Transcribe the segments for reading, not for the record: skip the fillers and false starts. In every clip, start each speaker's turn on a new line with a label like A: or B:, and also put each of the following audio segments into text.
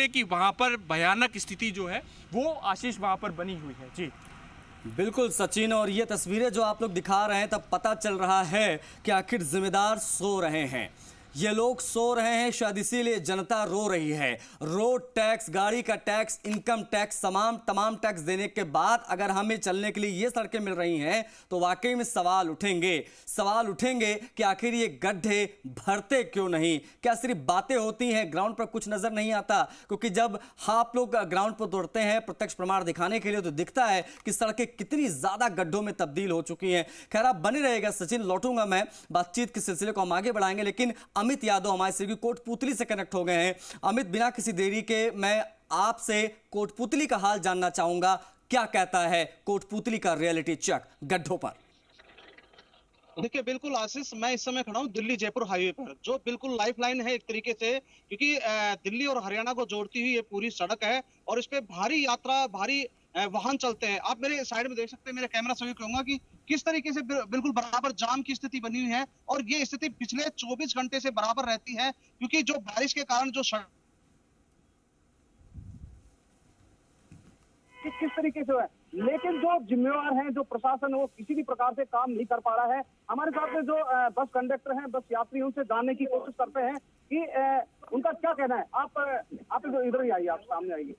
A: सकते हैं कि वहां पर भयानक स्थिति जो है वो आशीष वहां पर बनी हुई है। जी
B: बिल्कुल सचिन, और ये तस्वीरें जो आप लोग दिखा रहे हैं तब पता चल रहा है कि आखिर जिम्मेदार सो रहे हैं। ये लोग सो रहे हैं, शायद इसीलिए जनता रो रही है। रोड टैक्स, गाड़ी का टैक्स, इनकम टैक्स, तमाम टैक्स देने के बाद अगर हमें चलने के लिए ये सड़कें मिल रही हैं तो वाकई में सवाल उठेंगे कि आखिर ये गड्ढे भरते क्यों नहीं। क्या सिर्फ बातें होती हैं, ग्राउंड पर कुछ नजर नहीं आता? क्योंकि जब आप लोग ग्राउंड पर दौड़ते हैं प्रत्यक्ष प्रमाण दिखाने के लिए तो दिखता है कि सड़कें कितनी ज्यादा गड्ढों में तब्दील हो चुकी हैं। खैर, आप बने रहेगा सचिन, लौटूंगा मैं, बातचीत के सिलसिले को हम आगे बढ़ाएंगे, लेकिन अमित यादव हमारे से कोटपुतली से कनेक्ट हो गए हैं। अमित, बिना किसी देरी के मैं आपसे कोटपुतली का हाल जानना चाहूंगा। क्या कहता है कोटपुतली का रियलिटी चेक गड्ढों पर?
C: देखिए, बिल्कुल आशीष, मैं इस समय खड़ा हूँ दिल्ली जयपुर हाईवे पर, जो बिल्कुल लाइफलाइन है एक तरीके से, क्योंकि दिल्ली और हरियाणा को जोड़ती हुई ये पूरी सड़क है और इस पे भारी यात्रा, भारी वाहन चलते हैं। आप मेरे साइड में देख सकते हैं, मेरे कैमरा से भी कहूंगा कि किस तरीके से बिल्कुल बराबर जाम की स्थिति बनी हुई है और ये स्थिति पिछले 24 घंटे से बराबर रहती है, क्योंकि जो बारिश के कारण जो सड़क किस तरीके से है, लेकिन जो जिम्मेवार हैं, जो प्रशासन है, वो किसी भी प्रकार से काम नहीं कर पा रहा है। हमारे साथ में जो बस कंडक्टर हैं, बस यात्री, उनसे जानने की कोशिश करते हैं कि उनका क्या कहना है। आप इधर ही आइए, आप सामने आइए।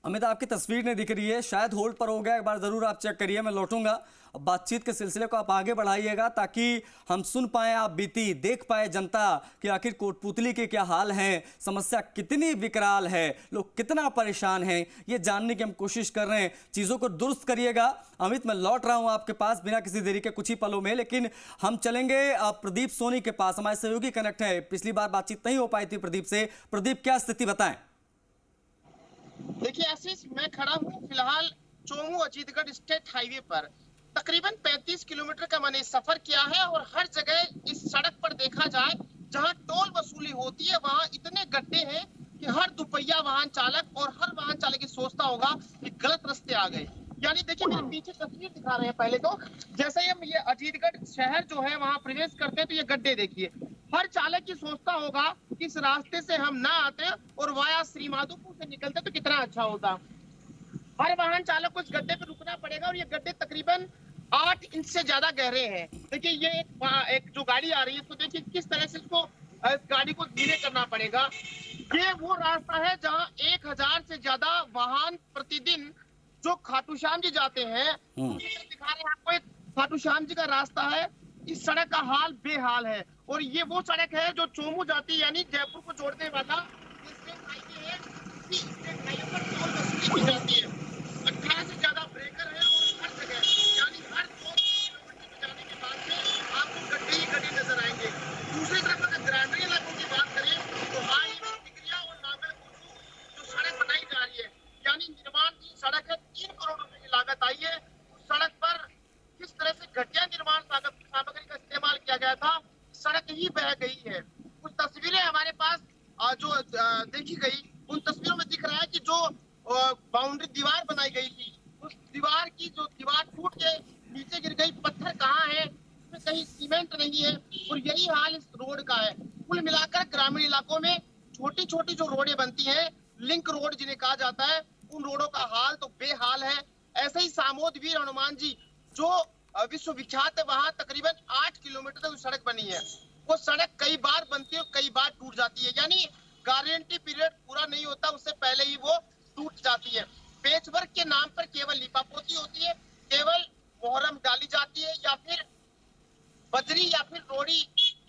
B: अमित, आपकी तस्वीर नहीं दिख रही है, शायद होल्ड पर हो गया, एक बार जरूर आप चेक करिए, मैं लौटूंगा। बातचीत के सिलसिले को आप आगे बढ़ाइएगा ताकि हम सुन पाए, आप बीती देख पाए जनता कि आखिर कोटपुतली के क्या हाल हैं, समस्या कितनी विकराल है, लोग कितना परेशान हैं, ये जानने की हम कोशिश कर रहे हैं। चीज़ों को दुरुस्त करिएगा। अमित, मैं लौट रहा हूं आपके पास बिना किसी देरी के कुछ ही पलों में, लेकिन हम चलेंगे प्रदीप सोनी के पास, हमारे सहयोगी कनेक्ट है। पिछली बार बातचीत नहीं हो पाई थी प्रदीप से। प्रदीप, क्या स्थिति बताएं?
D: देखिए आशीष, मैं खड़ा हूँ फिलहाल चोमू अजीतगढ़ स्टेट हाईवे पर। तकरीबन 35 किलोमीटर का मैंने सफर किया है और हर जगह इस सड़क पर देखा जाए जहां टोल वसूली होती है वहां इतने गड्ढे हैं कि हर दुपहिया वाहन चालक और हर वाहन चालक ये सोचता होगा कि गलत रास्ते आ गए। यानी देखिए, मेरे पीछे तस्वीर दिखा रहे हैं। पहले तो जैसे ही हम ये अजीतगढ़ शहर जो है वहां प्रवेश करते हैं तो ये गड्ढे देखिए, हर चालक ये सोचता होगा कि इस रास्ते से हम ना आते और वाया श्रीमाधोपुर से निकलते तो कितना अच्छा होता। हर वाहन चालक को इस गड्ढे पे रुकना पड़ेगा और ये गड्ढे तकरीबन 8 इंच से ज्यादा गहरे हैं। देखिए, ये एक जो गाड़ी आ रही है, इसको देखिए किस तरह से इसको गाड़ी को धीरे करना पड़ेगा। ये वो रास्ता है जहाँ 1000 से ज्यादा वाहन प्रतिदिन जो खाटू श्याम जी जाते हैं, दिखा रहे हैं आपको, एक खाटू श्याम जी का रास्ता है। इस सड़क का हाल बेहाल है और ये वो सड़क है जो चोमू जाती है, यानी जयपुर को जोड़ने वाला स्टेट हाईवे है। इसी स्टेट हाईवे पर टोल वसूली की जाती है। 18 से ज्यादा ब्रेकर है और हर जगह, यानी हर 2 किलोमीटर में जाने के बाद में आपको गड्ढे ही गड्ढे नजर आएंगे। दूसरी तरफ अगर ग्रामीण इलाकों की बात करें तो हाई टिकरिया और नागल जो सड़क बनाई जा रही है, यानी निर्माण की सड़क है, 3 करोड़ रुपए की लागत आई है। उस सड़क पर किस तरह से घटिया निर्माण सामग्री का इस्तेमाल किया गया था, सड़क ही बह गई है। कुछ तस्वीरें हमारे पास जो देखी गई, उन तस्वीरों में दिख रहा है कि जो बाउंड्री दीवार बनाई गई थी, उस दीवार की जो दीवार टूट के नीचे गिर गई। पत्थर कहाँ है, उसमें कहीं सीमेंट नहीं है और यही हाल इस रोड का है। कुल मिलाकर ग्रामीण इलाकों में छोटी छोटी जो रोडें बनती हैं, लिंक रोड जिन्हें कहा जाता है, उन रोडों का हाल तो बेहाल है। ऐसे ही सामोद वीर हनुमान जी जो विश्वविख्यात है, वहां तकरीबन 8 किलोमीटर तक सड़क बनी है। वो सड़क कई बार बनती है और कई बार टूट जाती है, यानी गारंटी पीरियड पूरा नहीं होता उससे पहले ही वो टूट जाती है। पेचवर्क के नाम पर केवल लिपापोती होती है, केवल मोहरम डाली जाती है या फिर बजरी या फिर रोड़ी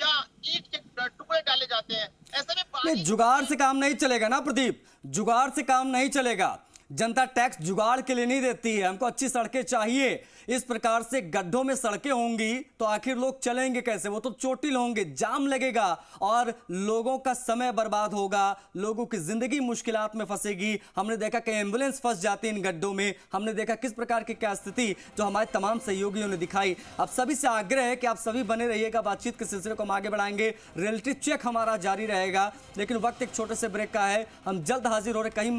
D: या ईंट के टुकड़े डाले जाते हैं। ऐसे में
B: जुगाड़ से काम नहीं चलेगा ना प्रदीप, जुगाड़ से काम नहीं चलेगा। जनता टैक्स जुगाड़ के लिए नहीं देती है, हमको अच्छी सड़कें चाहिए। इस प्रकार से गड्ढों में सड़कें होंगी तो आखिर लोग चलेंगे कैसे? वो तो चोटिल होंगे, जाम लगेगा और लोगों का समय बर्बाद होगा, लोगों की जिंदगी मुश्किलात में फंसेगी। हमने देखा कि एम्बुलेंस फंस जाती है इन गड्ढों में, हमने देखा किस प्रकार की क्या स्थिति जो हमारे तमाम सहयोगियों ने दिखाई। अब सभी से आग्रह है कि आप सभी बने रहिएगा, बातचीत के सिलसिले को हम आगे बढ़ाएंगे, रियलिटी चेक हमारा जारी रहेगा, लेकिन वक्त एक छोटे से ब्रेक का है। हम जल्द हाजिर हो रहे, कहीं